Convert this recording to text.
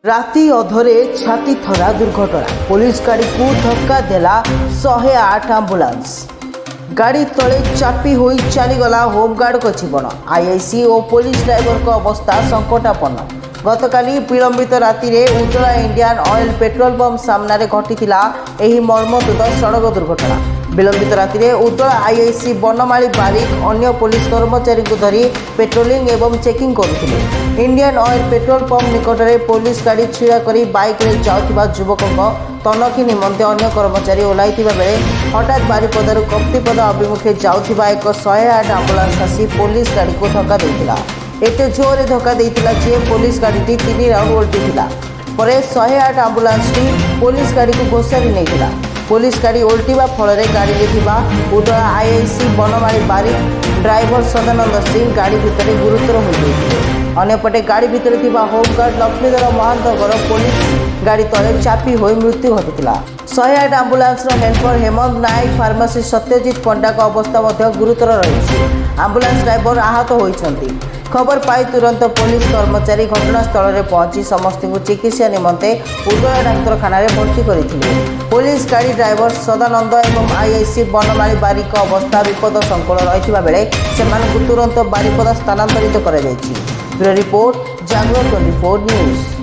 राति अधरे छाती थरा दुर्घटना पुलिस गाड़ी को धक्का देला 108 आंबुलांस गाड़ी तले चापी होई चलीगला होमगार्ड को जीवन आईआईसी और पुलिस ड्राइवर को अवस्था संकटापन्न गतकाली विलंबित राति रे Ujjwala Indian Oil petrol pump सामने घटिथिला एही मर्मन्तुद सड़क दुर्घटना विलंबित राति रे उज्ज्वला आईआईसी बनमाली बारिक अन्य पुलिस कर्मचारी को धरी पेट्रोलिंग एवं चेकिंग करुथिले इंडियन ऑयल पेट्रोल पंप निकट में पुलिस गाड़ी छिड़ा करी बाइक रे जाउथिबा युवकक तनखी निमंते अन्य कर्मचारी ओह्लाइथिबा बेले हठात बारिपदारु कप्तिपद अभिमुखे जाउथिबा एक 108 आंबुलांस आसी पुलिस गाड़ी को धक्का देथिला एते जोरे धक्का देथिला जे पुलिस गाड़ी 3 राउंड ओल्टिथिला परे 108 आंबुलांस पुलिस गाड़ी को घोषारी नेथिला पुलिस गाड़ी ओल्टिबा फल गाड़ी उज्ज्वला आईआईसी बनमाली बारिक ड्राइवर सदानंद सिंह गाड़ी भितर गुरुतर हो जाते अन्यपटे गाड़ी भितर होमगार्ड लक्ष्मीधर महांतर पुलिस गाड़ी तले चापी हो मृत्यु घटी 108 आंबुलांस हेल्पर हेमंत नायक फार्मासिस्ट सत्यजित पंडा अवस्था गुरुतर रही आंबुलांस ड्राइवर आहत होती खबर पाई तुरंत पुलिस कर्मचारी घटनास्थल में पहुंची समस्त चिकित्सा निमंते उज्ज्वला डाक्तखाना भर्ती करथिले पुलिस गाड़ी ड्राइवर सदानंद एवं आईआईसी बनमाली बारिक अवस्था विपद संकुल रही बेले से तुरंत बारिपदा स्थानांतरित कर रिपोर्ट जागरण 24 न्यूज।